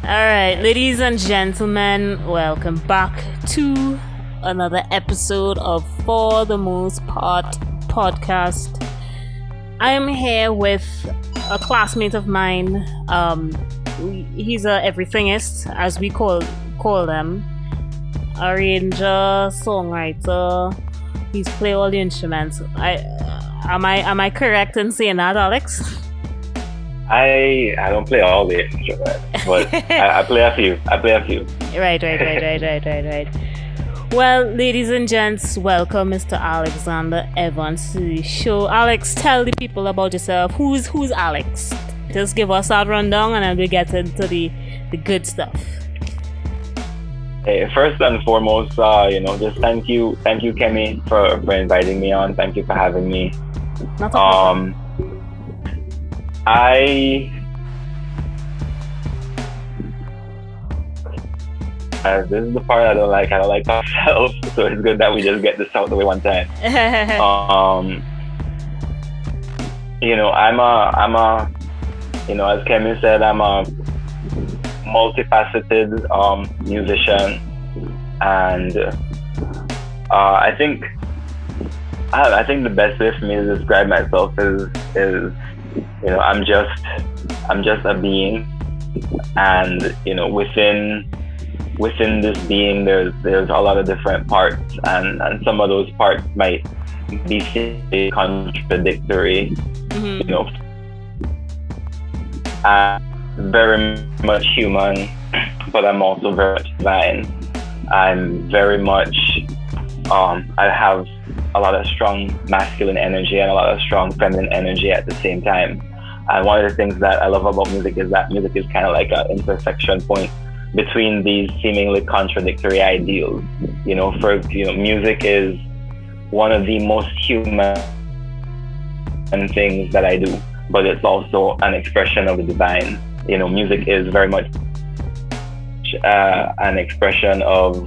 All right, ladies and gentlemen, welcome back to another episode of For the Most Part podcast. I am here with a classmate of mine. He's a everythingist, as we call them. Arranger, songwriter. He's play all the instruments. Am I correct in saying that, Alex? I don't play all the instruments, but I play a few. Right. Well, ladies and gents, welcome Mr. Alexander Evans to the show. Alex, tell the people about yourself. Who's Alex? Just give us that rundown and then we get into the good stuff. Hey, first and foremost, just thank you, Kemi, for inviting me on. Thank you for having me. Not a problem. This is the part I don't like. I don't like myself, so it's good that we just get this out of the way one time. I'm a, as Kemi said, I'm a multifaceted musician, and I think the best way for me to describe myself is I'm just a being, and within this being there's a lot of different parts, and some of those parts might be contradictory. Mm-hmm. I'm very much human, but I'm also very much divine. I'm very much I have a lot of strong masculine energy and a lot of strong feminine energy at the same time. And one of the things that I love about music is that music is kind of like an intersection point between these seemingly contradictory ideals. Music is one of the most human things that I do, but it's also an expression of the divine. Music is very much an expression of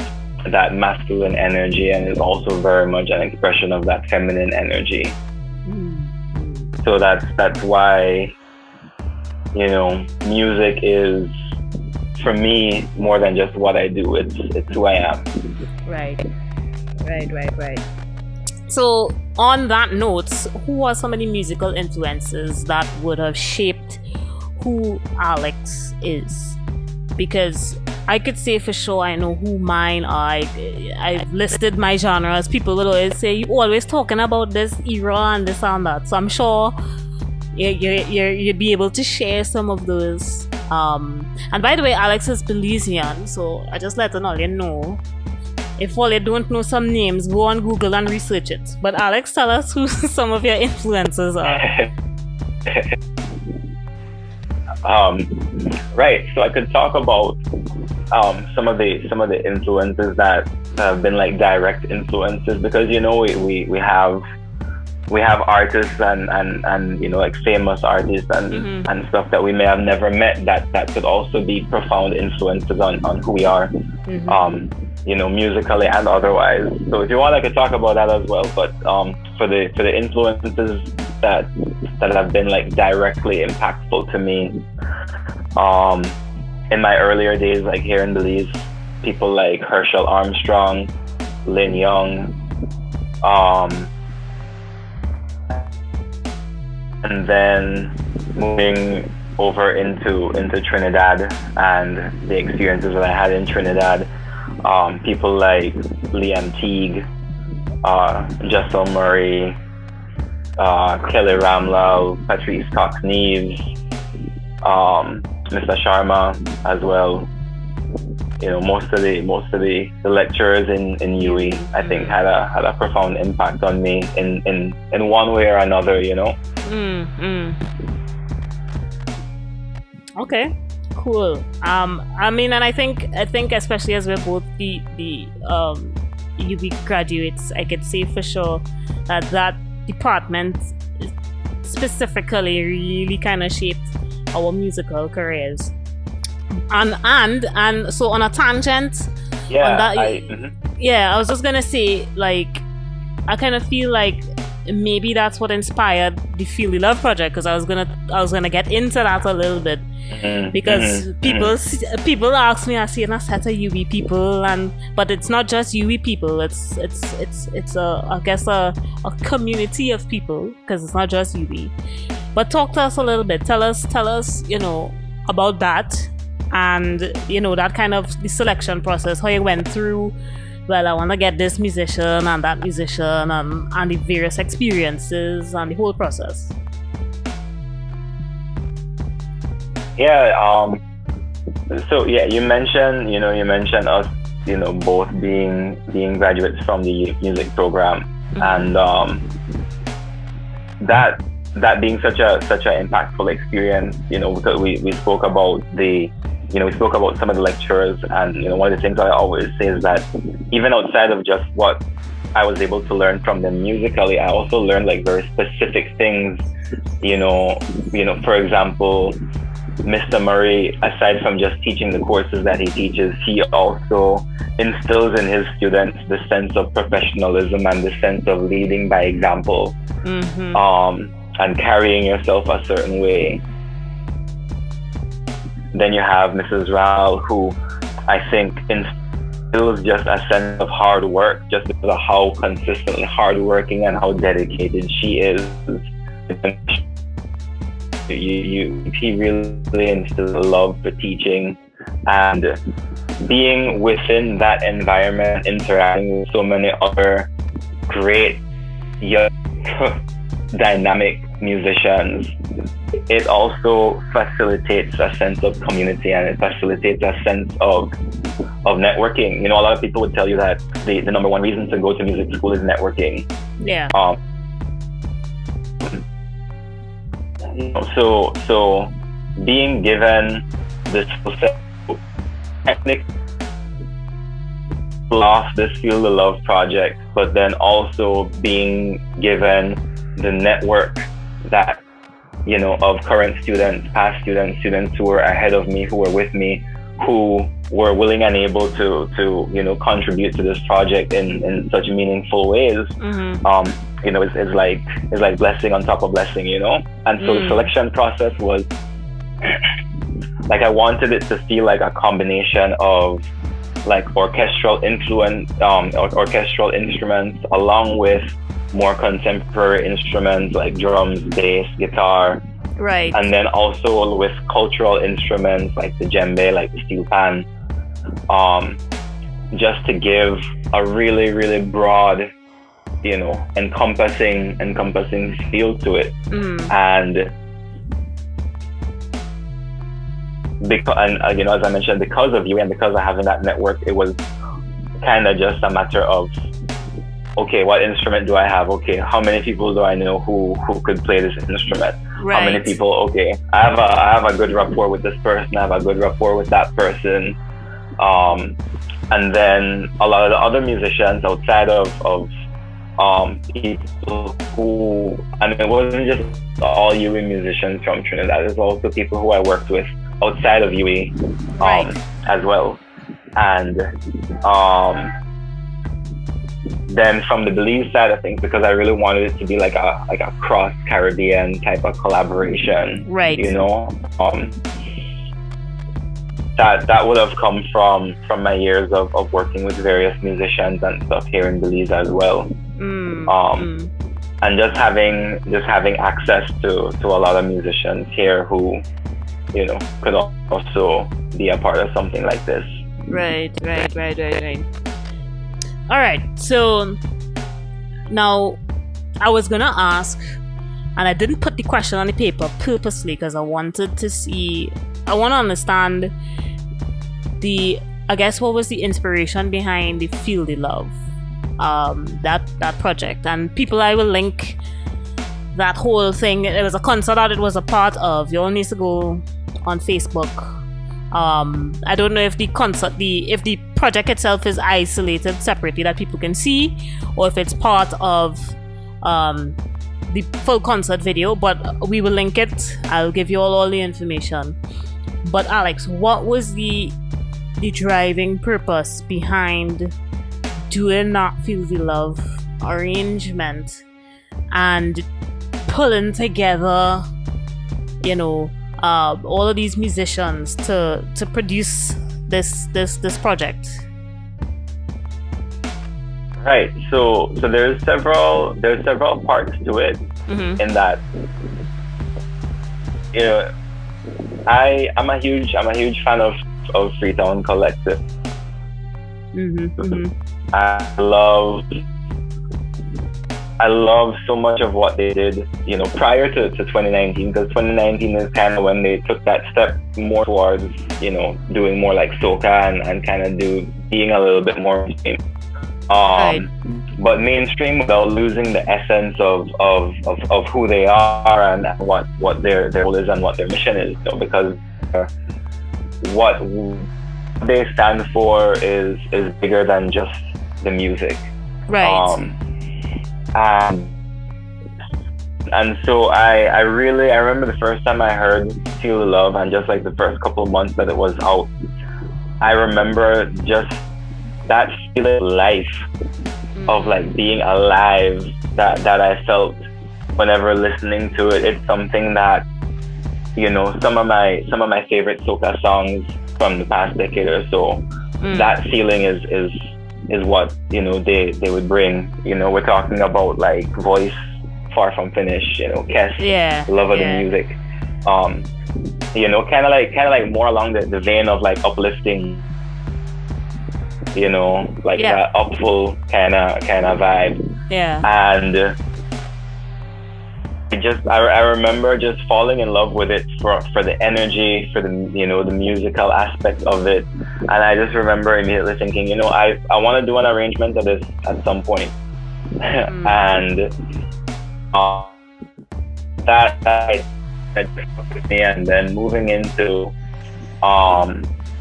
that masculine energy, and is also very much an expression of that feminine energy. So that's why music is, for me, more than just what I do. It's who I am. Right. So on that note, who are some of the musical influences that would have shaped who Alex is? Because I could say for sure I know who mine are. I've listed my genres. People will always say, you always talking about this era and this and that. So I'm sure you'd be able to share some of those. And by the way, Alex is Belizean, so I just let all you know. If all you don't know some names, go on Google and research it. But Alex, tell us who some of your influences are. Right. So I could talk about some of the influences that have been like direct influences, because we have artists and like famous artists and stuff that we may have never met that could also be profound influences on who we are, musically and otherwise. So if you want, I could talk about that as well. But for the influences that have been like directly impactful to me, in my earlier days, like here in Belize, people like Herschel Armstrong, Lynn Young, and then moving over into Trinidad and the experiences that I had in Trinidad, people like Liam Teague, Jessel Murray, Kelly Ramlal, Patrice Cox-Neves, Mr. Sharma as well. Most of the lecturers in UWI, I think, had a profound impact on me in one way or another. Okay, cool. And I think especially as we're both the UWI graduates, I could say for sure that department specifically really kind of shaped our musical careers. And so on a tangent, I was just gonna say, like, I kind of feel like maybe that's what inspired the Feel the Love project, because I was gonna get into that a little bit, because people ask me, I see in a set of UWI people, but it's not just UWI people. It's I guess a community of people, because it's not just UWI. But talk to us a little bit. Tell us about that, and that kind of the selection process, how you went through. Well, I want to get this musician and that musician, and the various experiences and the whole process. Yeah. So yeah, you mentioned us, both being graduates from the youth music program, and that being such an impactful experience. Because we spoke about some of the lecturers, and one of the things I always say is that even outside of just what I was able to learn from them musically, I also learned like very specific things. For example, Mr. Murray, aside from just teaching the courses that he teaches, he also instills in his students the sense of professionalism and the sense of leading by example, and carrying yourself a certain way. Then you have Mrs. Rao, who I think instills just a sense of hard work, just because of how consistently hardworking and how dedicated she is. He really instills a love for teaching, and being within that environment, interacting with so many other great, young, dynamic musicians, it also facilitates a sense of community, and it facilitates a sense of networking. A lot of people would tell you that the number one reason to go to music school is networking. Yeah. So being given this technique plus this Feel the Love project, but then also being given the network that of current students, past students who were ahead of me, who were with me, who were willing and able to contribute to this project in such meaningful ways. It's like blessing on top of blessing, And so the selection process was like, I wanted it to feel like a combination of like orchestral influence, orchestral instruments, along with more contemporary instruments like drums, bass, guitar. Right. And then also with cultural instruments like the djembe, like the steel pan, just to give a really, really broad, encompassing feel to it. And as I mentioned, because of you and because of having that network, it was kind of just a matter of, okay, what instrument do I have? Okay, how many people do I know who could play this instrument? Right. How many people? Okay, I have a good rapport with this person. I have a good rapport with that person. And then a lot of the other musicians outside of people who, it wasn't just all UWI musicians from Trinidad. There's also people who I worked with outside of UWI as well. And then from the Belize side of things, because I really wanted it to be like a cross Caribbean type of collaboration, right? That would have come from my years of working with various musicians and stuff here in Belize as well. And just having access to a lot of musicians here who, could also be a part of something like this. Right. All right, so now I was gonna ask, and I didn't put the question on the paper purposely because I want to understand what was the inspiration behind the Feel the Love, that project. And people, I will link that whole thing. It was a concert that it was a part of. You all need to go on Facebook. I don't know if the project itself is isolated separately that people can see, or if it's part of the full concert video, but we will link it. I'll give you all the information. But Alex, what was the driving purpose behind doing that Feel the Love arrangement? and pulling together, all of these musicians to produce this project? Right. So there's several parts to it. Mm-hmm. In that, I'm a huge fan of Freetown Collective. Mm-hmm. Mm-hmm. I love so much of what they did, prior to 2019, because 2019 is kind of when they took that step more towards, doing more like soca and kind of being a little bit more mainstream. Right. But mainstream without losing the essence of who they are and what their role is and what their mission is, because what they stand for is bigger than just the music. Right. And so I remember the first time I heard Feel the Love, and just like the first couple of months that it was out, I remember just that feeling of life, of like being alive, that I felt whenever listening to it. It's something that, some of my favorite soca songs from the past decade or so, that feeling is what, they would bring. We're talking about like Voice, Far From Finish, Kes, Love of the Music. Kind of like more along the vein of like uplifting, that upful kind of vibe. Yeah. And I remember just falling in love with it for the energy, for the the musical aspect of it. And I just remember immediately thinking, I want to do an arrangement of this at some point. And that with me. And then moving into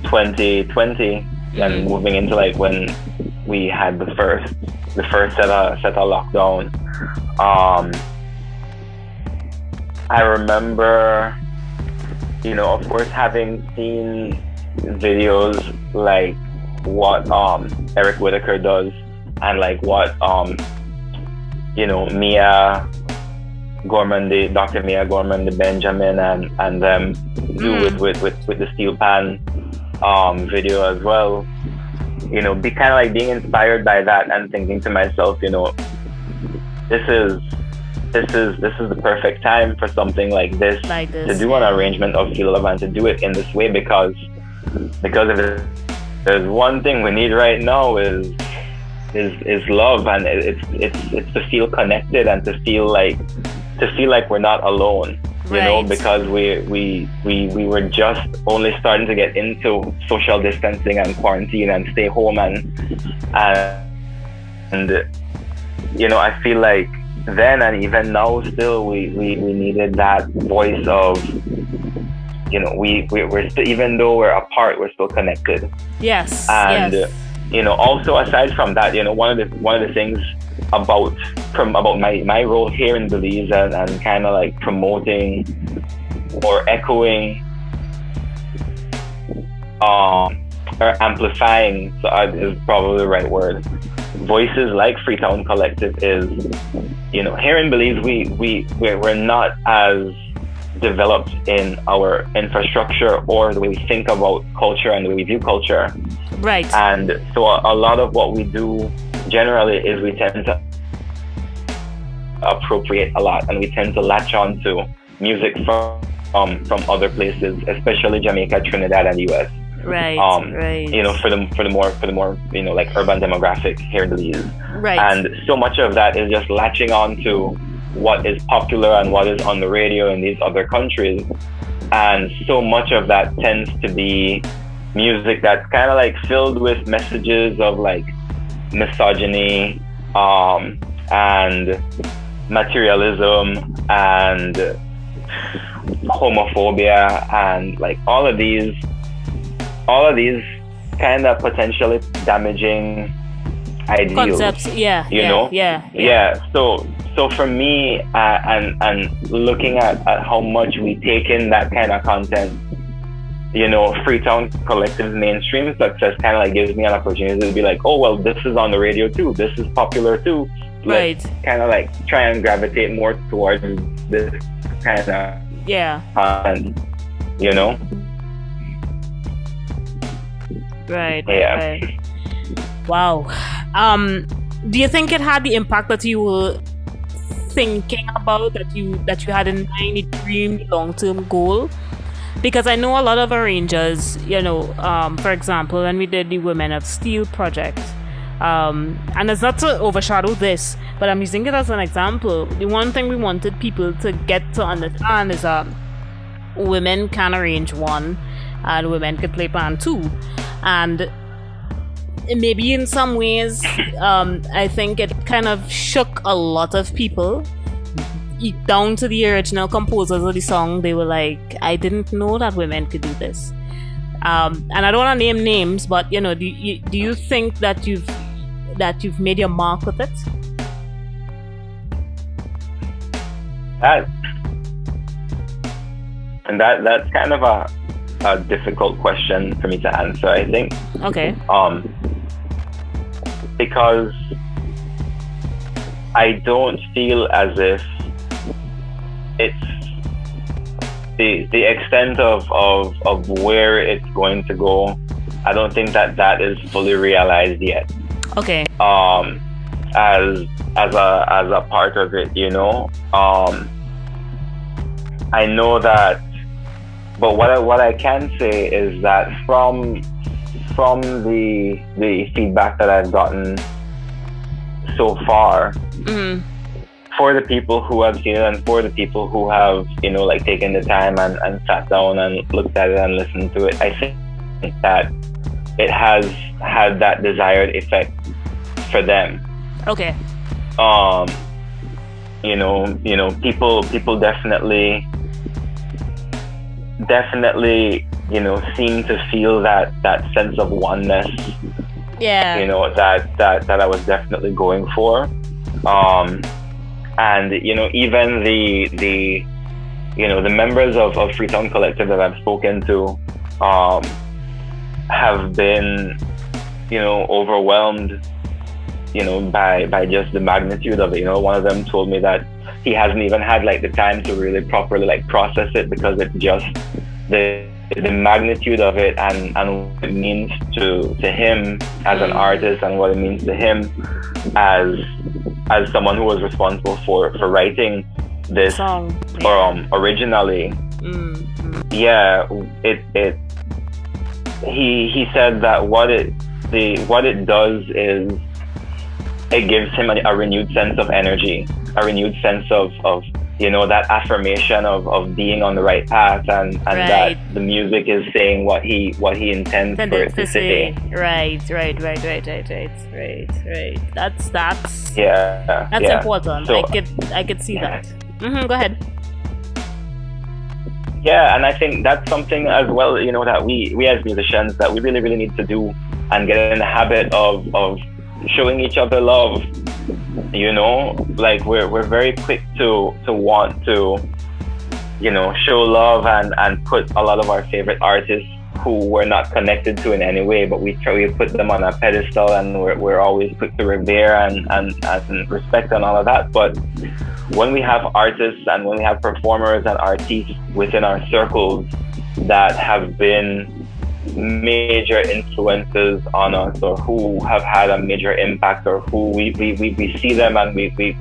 2020 and moving into like when we had the first set of lockdown, I remember, of course, having seen videos like what Eric Whitaker does, and like what Mia Gorman, Dr. Mia Gorman, Benjamin, and them do with the Steel Pan video as well. Be kind of like being inspired by that and thinking to myself, this is the perfect time for something like this to do an arrangement of Feel Love and to do it in this way, because if there's one thing we need right now is love, and it's to feel connected and to feel like we're not alone, because we were just only starting to get into social distancing and quarantine and stay home and I feel like then and even now still we needed that voice of we're still, even though we're apart, we're still connected. Yes. And also aside from that, one of the things about my role here in Belize and kind of like promoting or echoing or amplifying, so is probably the right word, voices like Freetown Collective is, here in Belize we're not as developed in our infrastructure or the way we think about culture and the way we view culture. Right. And so a lot of what we do generally is we tend to appropriate a lot, and we tend to latch on to music from other places, especially Jamaica, Trinidad, and US. Right. Right. For the more like urban demographic here in Belize. Right. And so much of that is just latching on to what is popular and what is on the radio in these other countries. And so much of that tends to be music that's kind of like filled with messages of like misogyny, and materialism and homophobia, and like all of these kind of potentially damaging ideals. Concepts, So for me, and looking at how much we take in that kind of content, Freetown Collective's mainstream success kind of like gives me an opportunity to be like, oh, well, this is on the radio too. This is popular too. Right. Kind of like try and gravitate more towards this kind of content, Right. Yeah. Right. Wow. Do you think it had the impact that you were thinking about, that you had in mind, a dream, long-term goal? Because I know a lot of arrangers, for example, when we did the Women of Steel project, and it's not to overshadow this, but I'm using it as an example. The one thing we wanted people to get to understand is that women can arrange one, and women could play band two. And maybe in some ways, I think it kind of shook a lot of people. Down to the original composers of the song, they were like, I didn't know that women could do this. And I don't want to name names, but do you think that you've made your mark with it? That's kind of a difficult question for me to answer, I think. Okay. Because I don't feel as if it's the extent of where it's going to go. I don't think that is fully realized yet. Okay. As a part of it, I know that, but what I can say is that from the feedback that I've gotten so far, for the people who have seen it and for the people who have, taken the time and sat down and looked at it and listened to it, I think that it has had that desired effect for them. Okay. People definitely, seem to feel that sense of oneness. Yeah. That I was definitely going for. And even the members of Freetown Collective that I've spoken to have been overwhelmed by just the magnitude of it. One of them told me that he hasn't even had the time to really properly process it, because it just the magnitude of it and what it means to him as an artist, and what it means to him as someone who was responsible for writing this song. Originally. He said that what it does is it gives him a renewed sense of energy, a renewed sense of that affirmation of being on the right path, and right. that the music is saying what he intends for it to say. Right. That's important. So, I could see that. Go ahead. Yeah, and I think that's something as well, that we as musicians, that we really, really need to do and get in the habit of showing each other love. We're very quick to want to, show love and put a lot of our favorite artists who we're not connected to in any way, but we put them on a pedestal, and we're always quick to revere and respect and all of that. But when we have artists and when we have performers and artists within our circles that have been major influences on us, or who have had a major impact, or who we see them and we see,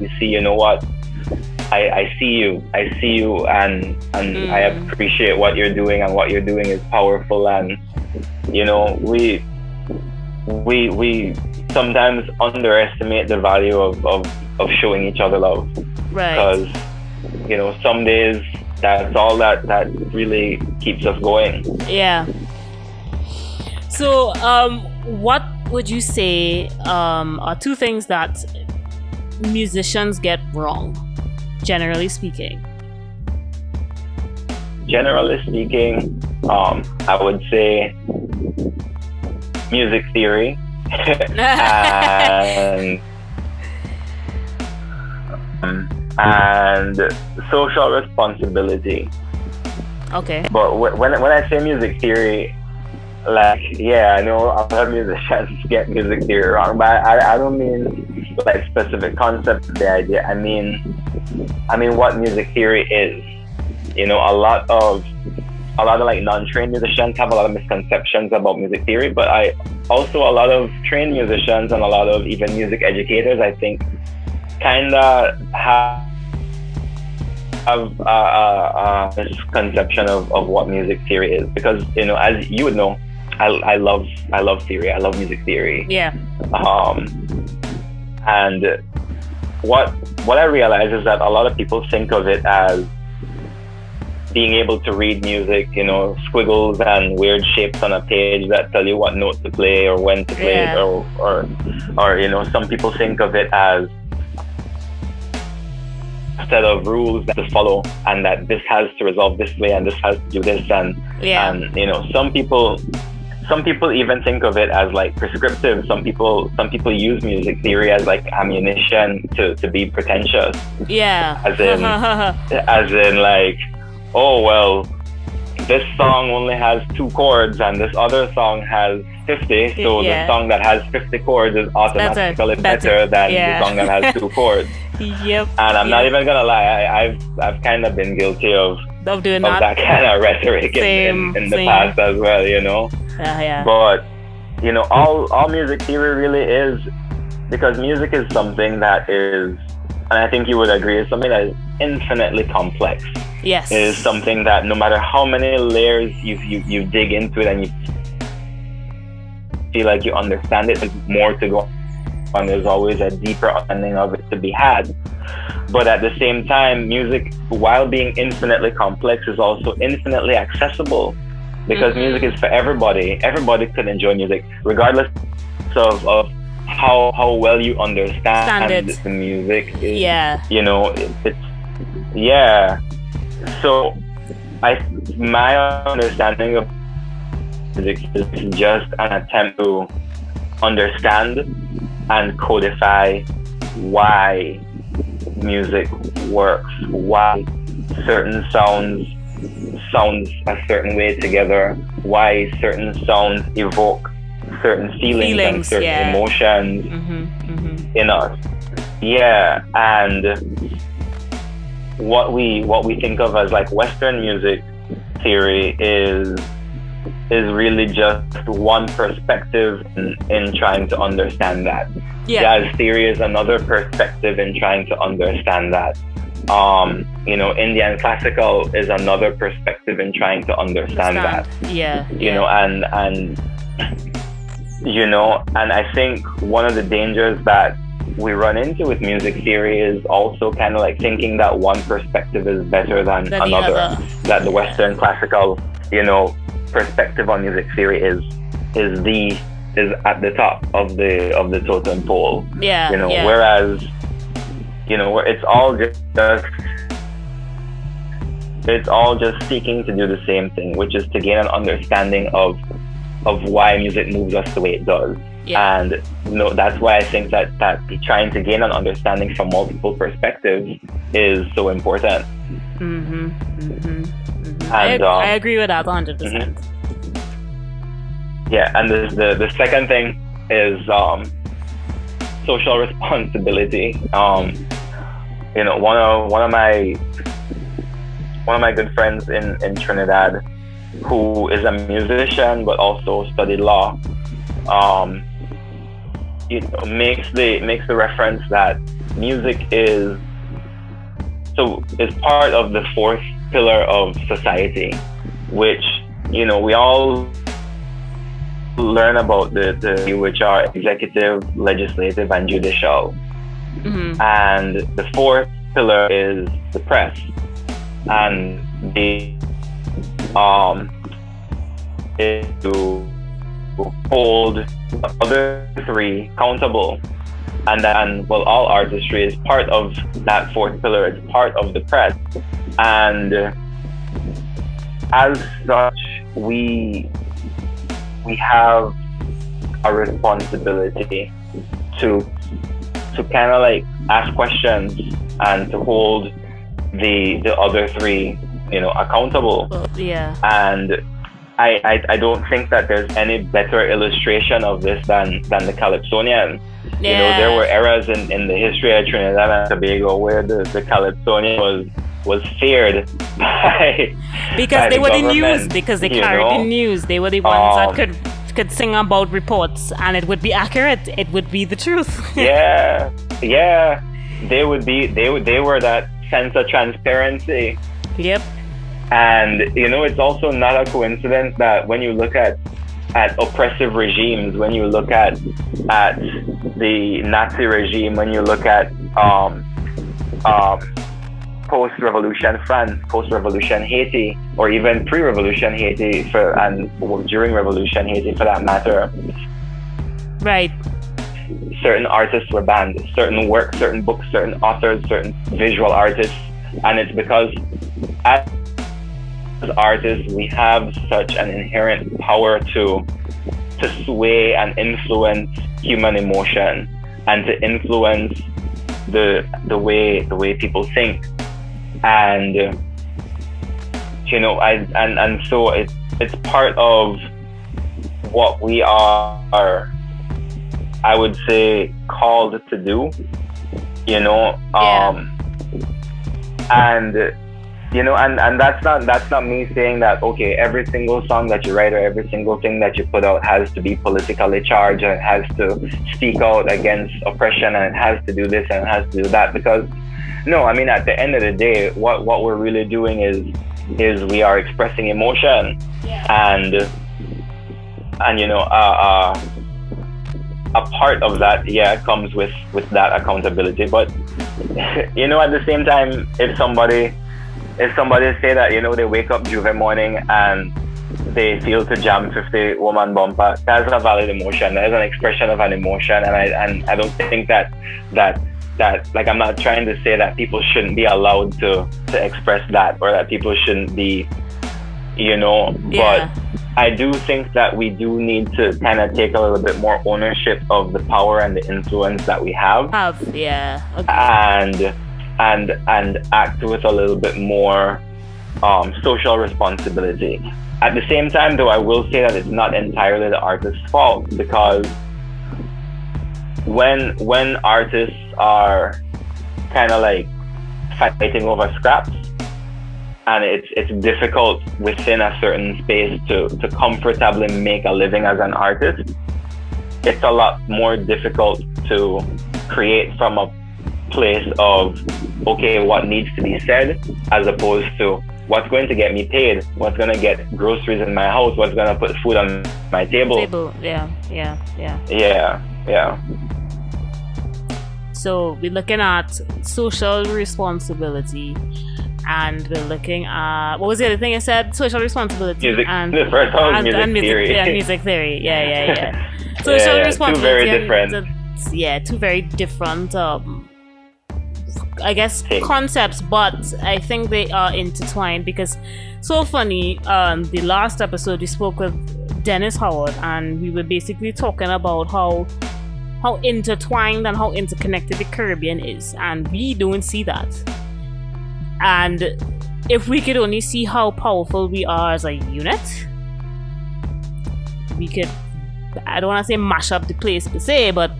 I see you and I appreciate what you're doing, and what you're doing is powerful. And we sometimes underestimate the value of showing each other love, right? Because some days that's all that really keeps us going. Yeah. So what would you say are two things that musicians get wrong, generally speaking? Generally speaking, I would say music theory and social responsibility. Okay. But when I say music theory, like, yeah, I know a lot of musicians get music theory wrong, but I don't mean like specific concept of the idea. I mean what music theory is. A lot of like non-trained musicians have a lot of misconceptions about music theory, but a lot of trained musicians and a lot of even music educators, I think, kind of have misconception of what music theory is, because as you would know, I love theory. I love music theory. Yeah. And what I realize is that a lot of people think of it as being able to read music, squiggles and weird shapes on a page that tell you what note to play or when to play it, or some people think of it as a set of rules that to follow, and that this has to resolve this way and this has to do this, and some people even think of it as like prescriptive. Some people use music theory as like ammunition to be pretentious. Yeah. As in like, oh well, this song only has 2 chords and this other song has 50, so the song that has 50 chords is automatically better than the song that has 2 chords. Yep. And I'm not even gonna lie, I've kind of been guilty of doing that kind of rhetoric in the past as well, Yeah. But all music theory really is, because music is something that is, and I think you would agree, is something that is infinitely complex. Yes. It is something that no matter how many layers you dig into it and you feel like you understand it, there's more to go on. There's always a deeper understanding of it to be had. But at the same time, music, while being infinitely complex, is also infinitely accessible, because music is for everybody. Everybody can enjoy music, regardless of how well you understand the music. So my understanding of music is just an attempt to understand and codify why music works, why certain sounds a certain way together, why certain sounds evoke certain feelings and certain emotions in us. Yeah, and what we think of as like Western music theory is really just one perspective in trying to understand that. Jazz theory is another perspective in trying to understand that. Indian classical is another perspective in trying to understand that. And I think one of the dangers that we run into with music theory is also kind of like thinking that one perspective is better than another. That the Western classical, perspective on music theory is at the top of the totem pole. Whereas it's all just seeking to do the same thing, which is to gain an understanding of why music moves us the way it does. And that's why I think that trying to gain an understanding from multiple perspectives is so important. And I agree with that 100%. Yeah, and the second thing is social responsibility. One of my good friends in Trinidad, who is a musician but also studied law, makes the reference that music is part of the 4th pillar of society, which we all learn about the which are executive, legislative, and judicial. And the 4th pillar is the press, and the is to hold the other 3 accountable. And then, all artistry is part of that 4th pillar. It's part of the press, and as such, we have a responsibility to kind of like ask questions and to hold the other 3 accountable. Yeah. And I don't think that there's any better illustration of this than the Calypsonian. Yeah. There were eras in the history of Trinidad and Tobago where the Calypsonian was feared because they were the news, government, because they carried the news. They were the ones that could sing about reports, and it would be accurate. It would be the truth. yeah. They were that sense of transparency. Yep. And it's also not a coincidence that when you look at oppressive regimes, when you look at the Nazi regime, when you look at post-revolution France, post-revolution Haiti, or even pre-revolution Haiti and during revolution Haiti for that matter, right, certain artists were banned, certain works, certain books, certain authors, certain visual artists, and it's because as artists we have such an inherent power to sway and influence human emotion and to influence the way people think, and so it's part of what we are, I would say, called to do, and that's not me saying that, okay, every single song that you write or every single thing that you put out has to be politically charged and it has to speak out against oppression and it has to do this and it has to do that, because no, I mean, at the end of the day, what we're really doing is we are expressing emotion, and a part of that comes with that accountability. But at the same time, if somebody say that they wake up Juve morning and they feel to jam 50 woman bumper, that's a valid emotion. That is an expression of an emotion, and I don't think that like, I'm not trying to say that people shouldn't be allowed to express that, or that people shouldn't be, but I do think that we do need to kind of take a little bit more ownership of the power and the influence that we have. Okay. And act with a little bit more social responsibility. At the same time, though, I will say that it's not entirely the artist's fault, because when artists are kind of like fighting over scraps, and it's difficult within a certain space to comfortably make a living as an artist, it's a lot more difficult to create from a place of, okay, what needs to be said, as opposed to what's going to get me paid, what's going to get groceries in my house, what's going to put food on my table. Yeah. So we're looking at social responsibility, and we're looking at, what was the other thing I said? Social responsibility. Music. And the first one was music theory. Yeah, music theory. Yeah. Social responsibility. Two very different. Two very different, I guess, concepts, but I think they are intertwined, because so funny, the last episode we spoke with Dennis Howard, and we were basically talking about how intertwined and how interconnected the Caribbean is, and we don't see that. And if we could only see how powerful we are as a unit, we could, I don't want to say mash up the place per se, but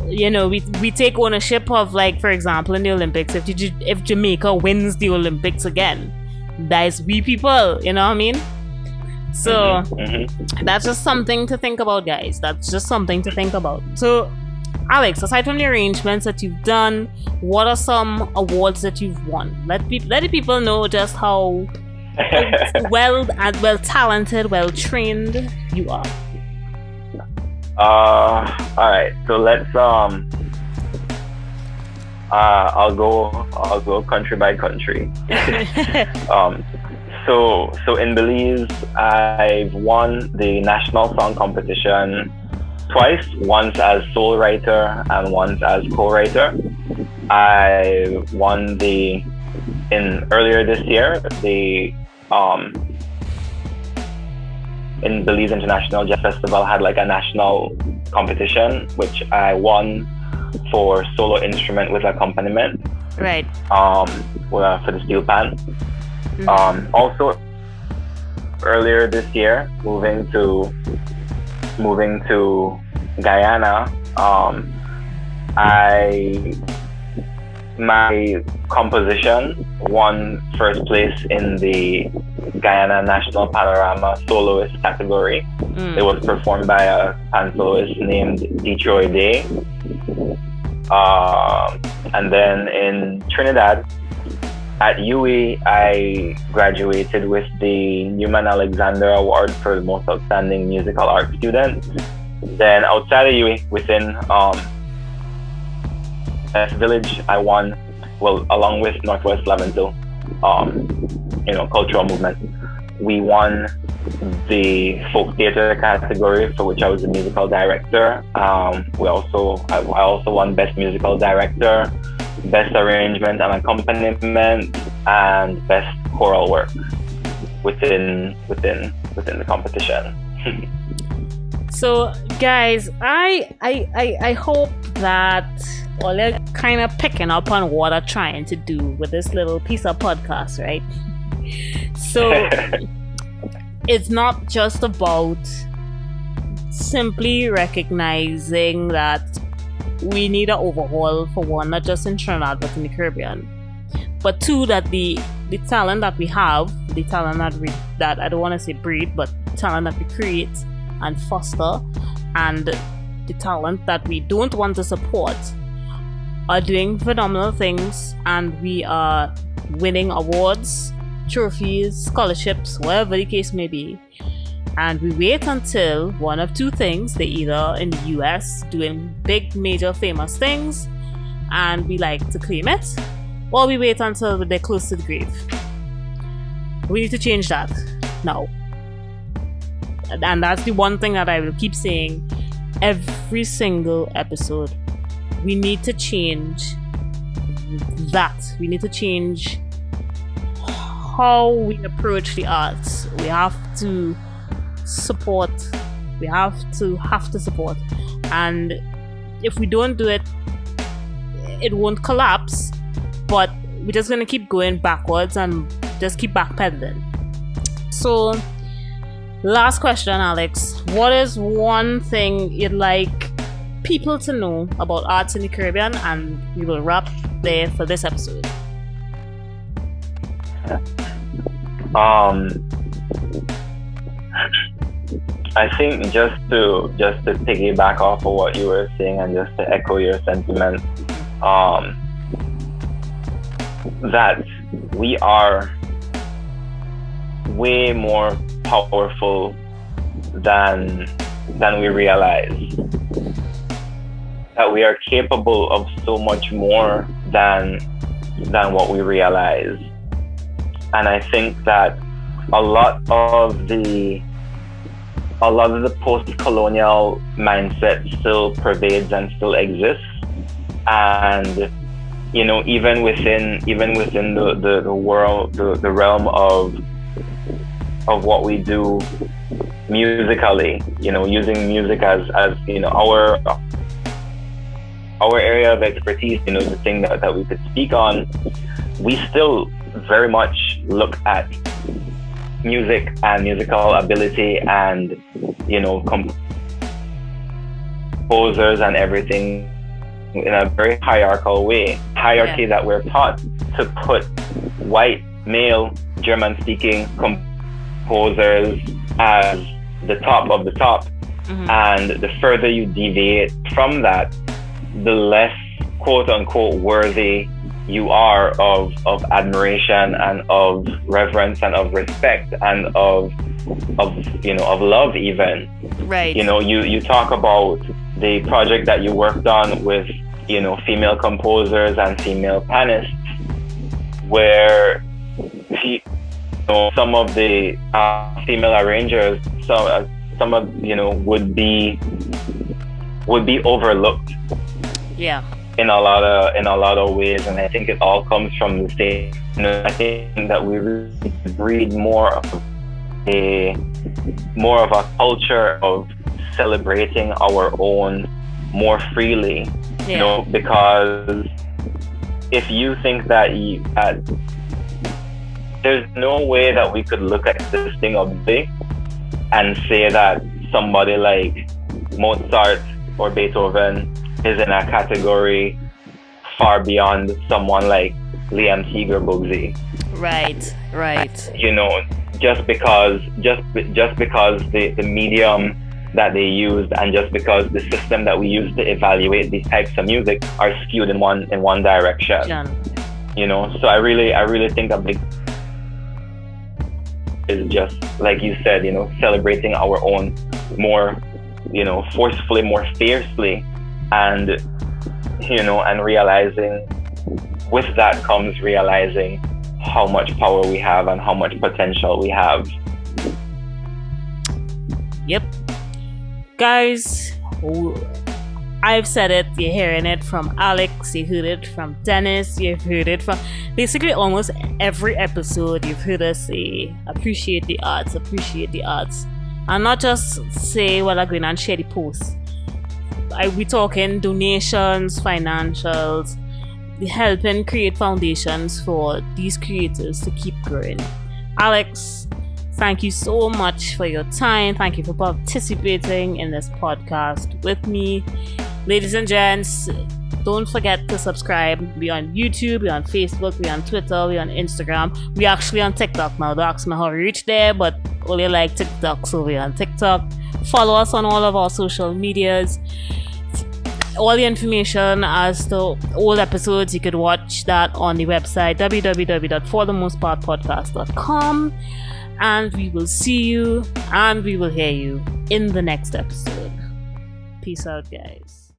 we take ownership of, like, for example, in the Olympics, if Jamaica wins the Olympics again, that is we people, you know what I mean? So that's just something to think about, guys. That's just something to think about. So, Alex, aside from the arrangements that you've done, what are some awards that you've won? Let the people know just how well talented, well trained you are. All right. So let's I'll go country by country. So in Belize, I've won the national song competition twice, once as sole writer and once as co-writer. I won earlier this year, in Belize International Jazz Festival had like a national competition, which I won for solo instrument with accompaniment. Right. For the steel pan. Also, earlier this year, moving to Guyana, my composition won first place in the Guyana National Panorama soloist category. It was performed by a pan soloist named Detroit Day. And then in Trinidad, at UWI, I graduated with the Newman Alexander Award for the most outstanding musical art student. Then outside of UWI, within S Village, I won, well, along with Northwest Laventille, cultural movement. We won the folk theater category, for which I was the musical director. I also won best musical director, best arrangement and accompaniment, and best choral work within the competition. So guys, I hope that all you're kind of picking up on what I'm trying to do with this little piece of podcast, right? So it's not just about simply recognizing that we need an overhaul, for one, not just in Trinidad but in the Caribbean, but two, that the talent that we have, the talent that I don't want to say breed, but talent that we create and foster, and the talent that we don't want to support are doing phenomenal things, and we are winning awards, trophies, scholarships, whatever the case may be. And we wait until one of two things: they're either in the US doing big, major, famous things and we like to claim it, or we wait until they're close to the grave. We need to change that now. And that's the one thing that I will keep saying every single episode. We need to change that. We need to change how we approach the arts. We have to support. We have to support. And if we don't do it, it won't collapse, but we're just going to keep going backwards and just keep backpedaling. So, last question, Alex. What is one thing you'd like people to know about arts in the Caribbean? And we will wrap there for this episode. I think just to piggyback off of what you were saying and just to echo your sentiment, that we are way more powerful than we realize. That we are capable of so much more than what we realize. And I think that a lot of the post-colonial mindset still pervades and still exists. And even within the world, the realm of what we do musically, using music as our area of expertise, the thing that we could speak on, we still very much look at music and musical ability and composers and everything in a very hierarchical way. Hierarchy that we're taught to put white, male, German-speaking composers as the top of the top. Mm-hmm. And the further you deviate from that, the less quote-unquote worthy you are of admiration and of reverence and of respect and of love even. Right. You talk about the project that you worked on with female composers and female pianists, where some of the female arrangers, some of would be overlooked. Yeah. In a lot of ways, and I think it all comes from the same. I think that we really breed more of a culture of celebrating our own more freely. Yeah. Because if you think that there's no way that we could look at this thing objectively and say that somebody like Mozart or Beethoven is in a category far beyond someone like Liam Teague or Bugsy. Right. You know, just because the medium that they used and just because the system that we use to evaluate these types of music are skewed in one direction. You know, so I really think a big is just like you said, you know, celebrating our own more, you know, forcefully, more fiercely, and you know, and realizing with that comes realizing how much power we have and how much potential we have. Yep. Guys, I've said it, you're hearing it from Alex, you heard it from Dennis, you've heard it from basically almost every episode. You've heard us say, appreciate the arts. And not just say, well, I'm going and share the posts. We talking donations, financials, helping create foundations for these creators to keep growing. Alex, thank you so much for your time. Thank you for participating in this podcast with me. Ladies and gents, don't forget to subscribe. We're on YouTube, we're on Facebook, we're on Twitter, we're on Instagram. We're actually on TikTok now. Don't ask me how to reach there, but only like TikTok, so we're on TikTok. Follow us on all of our social medias. All the information as to all episodes, you could watch that on the website www.forthemostpartpodcast.com. And we will see you and we will hear you in the next episode. Peace out, guys.